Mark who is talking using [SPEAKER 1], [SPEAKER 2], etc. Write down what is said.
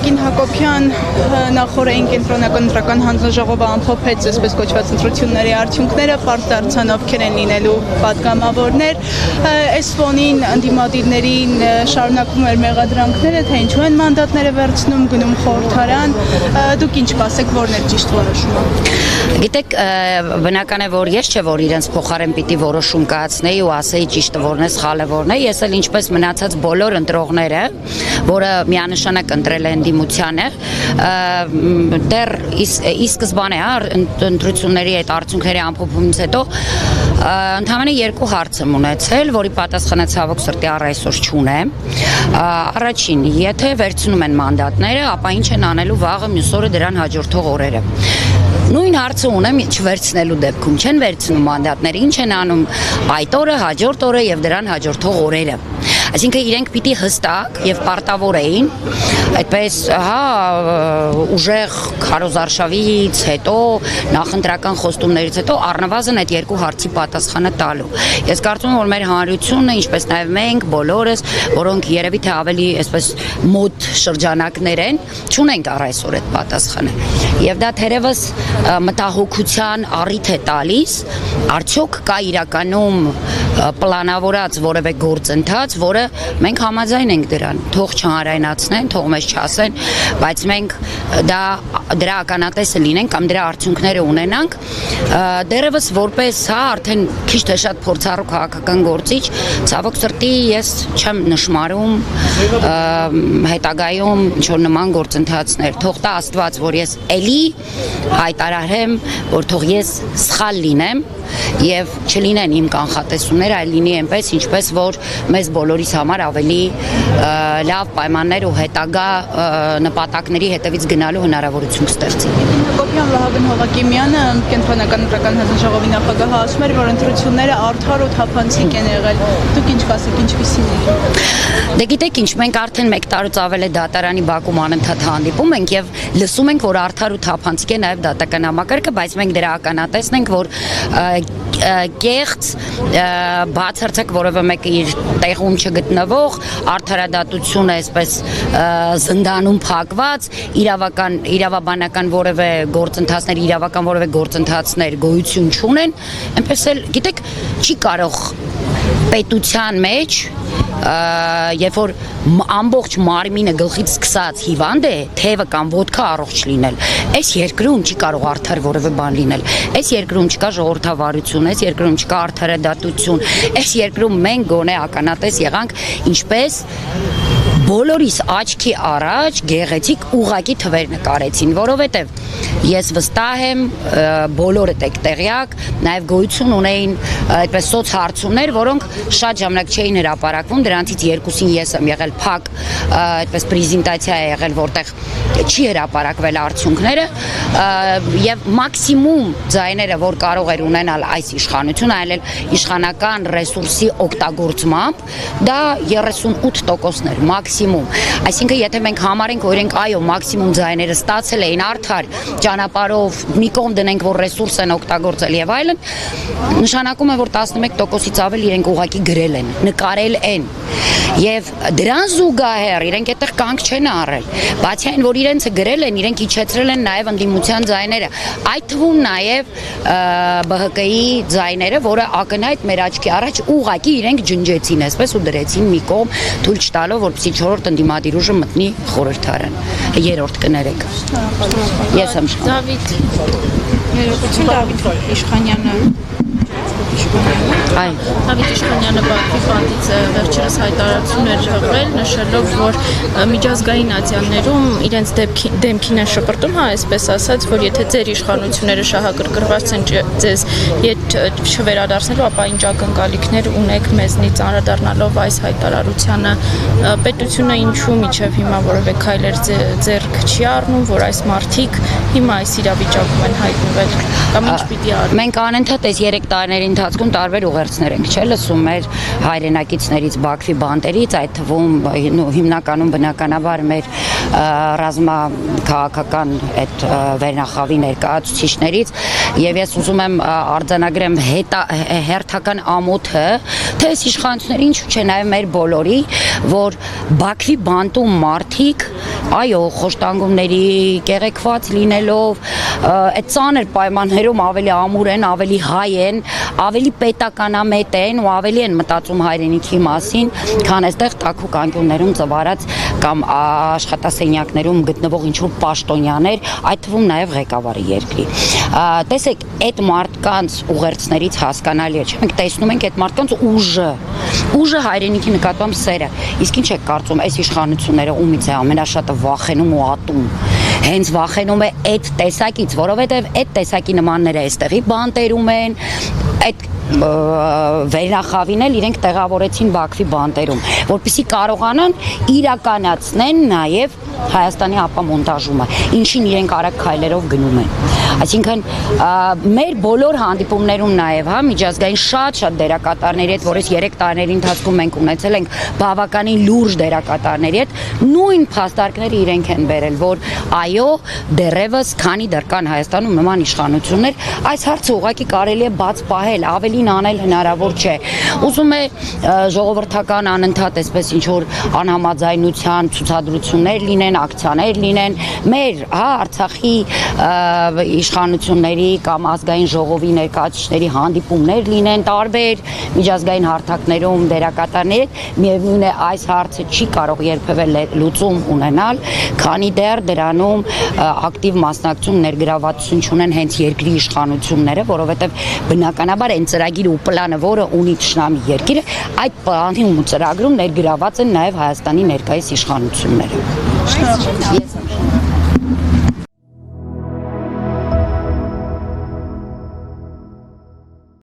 [SPEAKER 1] Տիկին Հակոբյան նախորդային կենտրոնական ընտրական հանձնաժողովը ամփոփեց այսպես կոչված ընտրությունների արդյունքները, պարզ դարձան ովքեր են լինելու պատգամավորներ։ Այս ֆոնին ընդդիմադիրներին շարունակվում էր մեղադրանքները, թե ինչու են մանդատները վերցնում, գնում խորհրդարան։ Դուք ինչ կասեք, որն է ճիշտ որոշումը։
[SPEAKER 2] Գիտեք, բնական է, որ ես չէ, որ իրենց փոխարեն պիտի որոշում կայացնեի ու ասեի ճիշտը որն է, սխալը որն է, ես էլ ինչպես մնացած բոլոր ընտրողները, որը միանշանակ ընտրել են դիմությանը, դեռ ի սկզբանե ընտրությունների այդ արդյունքների ամփոփումից հետո ընդամենը երկու հարց եմ ունեցել, որի պատասխանը ցավոք սրտի առ այսօր չունեմ։ Առաջին, եթե վերցնում են մանդատները, ապա ինչ են անելու վաղը մյուս օրը դրան հաջորդող օրերը։ Նույն հարցը ունեմ չվերցնելու դեպքում, չեն վերցնում մանդատները, ինչ են անում այդ օրը, հաջորդ օրը եւ դրան հաջորդող օրերը։ Այսինքն իրենք պիտի հստակ եւ պարտավոր էին, այդպես, ուժեղ քարոզարշավից հետո, նախընտրական խոստումներից հետո առնվազն այդ երկու հարցի պատասխանը տալու։ Ես կարծում եմ, որ մեր հանրությունը, ինչպես նաեւ մենք բոլորս, որոնք երևի թե ավելի այսպես մոտ շրջանակներ են, չունենք առ այսօր այդ պատասխանը։ Եվ դա թերևս մտահոգության առիթ է տալիս, արդյոք կա իրականում պլանավորած որևէ գործընթաց, որը մենք համաձայն ենք դրան, թող չհանրայնացնեն, թող մեզ չասեն, բայց մենք դրա ականատեսը լինենք կամ դրա արդյունքները ունենանք, դեռևս որպես արդեն քիչ թե շատ փորձառու քաղաքական գործիչ, ցավոք սրտի ես չեմ նշмарում հետագայում ինչ-որ նման գործընթացներ, թող տա Աստված, որ ես էլի հայտարարեմ, որ թող ես սխալ լինեմ եւ չլինեն իմ կանխատեսումները, այլ լինի այնպես, ինչպես որ մեզ բոլորիս համար ավելի լավ պայմաններ ու հետագա նպատակների հետևից գնալու հնարավորություն ստեղծի։
[SPEAKER 1] Հակոբյան Վահագն Հովակիմյանը կենտրոնական ընտրական հանձնաժողովի նախագահը ասում էր, որ ընտրությունները արդար ու թափանցիկ են եղել։ Դուք ինչ կասեք, ինչպիսին է։
[SPEAKER 2] Դե գիտեք ինչ, մենք արդեն 1 տարուց ավել է դատարանի բակում անընդհատ հանդիպում ենք եւ լսում ենք, որ արդար ու թափանցիկ է նաեւ դատական համակարգը, բայց մենք դրա ականատեսն ենք, որ կեղծ բացարձակ որևէ մեկը իր տեղում չգտնվող արդարադատությունը այսպես զնդանում փակված իրավաբանական որևէ գործընթացներ, իրավական որևէ գործընթացներ գոյություն չունեն, այնպես էլ գիտեք չի կարող պետության մեջ երբ որ ամբողջ մարմինը գլխից սկսած հիվանդ է, թևը կամ ոտքը առողջ լինել, այս երկրում չի կարող արդար որևէ բան լինել, այս երկրում չկա ժողովրդավարություն, այս երկրում չկա արդարադատություն, այս երկրում մենք գոնե ականատես եղանք ինչպես բոլորիս աչքի առաջ գեղեցիկ ուղակի թվեր նկարեցին, որովհետև ես վստահ եմ բոլորդ եք տեղյակ, նաև գոյություն ունեին այդպես սոցհարցումներ, որոնք շատ ժամանակ չէին հրապարակվում, դրանցից երկուսին ես եմ եղել փակ, այդպես պրեզենտացիա է եղել, որտեղ չի հրապարակվել արդյունքները եւ մաքսիմում ձայները, որ կարող էր ունենալ այս իշխանությունը, այլ իշխանական ռեսուրսի օգտագործմամբ, դա 38%-ն էր մաքսիմում։ Այսինքն, եթե մենք համարենք, որ իրենք այո, մաքսիմում ձայները ստացել էին արդար ճանապարհով, մի կողմ դնենք, որ ռեսուրս են օգտագործել եւ այլն, նշանակում է, որ 11%-ից ավել իրենք ուղակի գրել են, նկարել են։ Եվ դրան զուգահեռ իրենք այդտեղ կանգ չեն առել, բացի այն, որ իրենցը գրել են, իրենք իջեցրել են նաև ընդդիմության ձայները, այդ թվում նաև ԲՀԿ-ի ձայները, որը ակնհայտ մեր աչքի առաջ ուղակի իրենք ջնջեցին, այսպես ու դրեցին մի կողմ, թույլ չտալով, որպեսզի 4-րդ ընդդիմադիր ուժը մտնի խորհրդարան, 3-րդ կներեք։ Ես եմ
[SPEAKER 1] Դավիթ Իշխանյանը
[SPEAKER 3] Դավիթ Իշխանյանը Բաքվի պատից վերջերս հայտարարություն էր հղել, նշելով, որ միջազգային ատյաններում իրենց դեմքին են շպրտում, այսպես ասած, որ եթե ձեր իշխանությունները շահագրգռված են ձեզ չվերադարձնելու, ապա ինչ ակնկալիքներ ունեք մեզնից անդրադառնալով այս հայտարարությանը, պետությունը ինչու մինչև հիմա որևէ քայլեր ձեռք չի առնում, որ այս մարդիկ հիմա այս իրավիճակում են հայտնվել, կամ ինչ պիտի արվի։
[SPEAKER 2] Մենք անընդհատ այս 3 տարիների ընթացքում տարբեր ուղերձներ ենք լսում մեր հայրենակիցներից Բաքվի բանտերից, այդ թվում հիմնականում բնականաբար մեր ռազմաքաղաքական այդ վերնախավի ներկայացուցիչներից, եւ ես ուզում եմ արձանագրել արձանագրեմ հերթական ամոթը, թե այս իշխանությունները ինչու՞ չէ նաև մեր բոլորի, որ Բաքվի բանտում մարդիկ, այո, խոշտանգումների կեղեքված լինելով, այդ ծանր պայմաններում ավելի ամուր են, ավելի հայ են, ավելի պետականամետ են ու ավելի են մտածում հայրենիքի մասին, քան այստեղ տաքուկ անկյուններում ծվարած կամ աշխատասենյակներում գտնվող ինչ-որ պաշտոնյաներ, այդ թվում նաև ղեկավարի երկրի։ Տեսեք, այդ մարդկանց ուղերձներից հասկանալի է, չէ՞, մենք տեսնում ենք այդ մարդկանց ուժը հայրենիքի նկատմամբ սերը։ Իսկ ինչ եք կարծում, այս իշխանությունները ումից է ամենաշատը վախենում ու ատում։ Հենց վախենում է այդ տեսակից, որովհետև այդ տեսակի նմանները այստեղի բանտերում են, այդ վերնախավին էլ իրենք տեղավորեցին Բաքվի բանտերում, որպեսզի կարողանան իրականացնեն նաև Հայաստանի ապամոնտաժումը, ինչին իրենք արագ քայլերով գնում են։ Այսինքն մեր բոլոր հանդիպումներում նաև միջազգային շատ դերակատարների հետ, որ այս 3 տարիների ընթացքում մենք ունեցել ենք բավականին լուրջ դերակատարների հետ, նույն փաստարկները իրենք են բերել, որ այո, դեռևս քանի դեռ կան Հայաստանում նման իշխանություններ, այս հարցը ուղղակի կարելի է բաց պահել, ավելին անել հնարավոր չէ։ Ուզում է ժողովրդական անընդհատ այսպես ինչ որ անհամաձայնության ցուցադրություններ լինեն, ակցիաներ լինեն, մեր Արցախի իշխանությունների կամ ազգային ժողովի ներկայացուցիչների հանդիպումներ լինեն տարբեր միջազգային հարթակներում դերակատարներ, միևնույն է այս հարցը չի կարող երբևէ լուծում ունենալ, քանի դեռ դրանում ակտիվ մասնակցություն ներգրավվածություն չունեն հենց երկրի իշխանությունները, որովհետև բնականաբար այն ծրագիրը ու պլանը, որը ունի թշնամի երկիրը, այդ պլանի ու ծրագրում ներգրաված են նաև Հայաստանի ներկայիս իշխանությունները։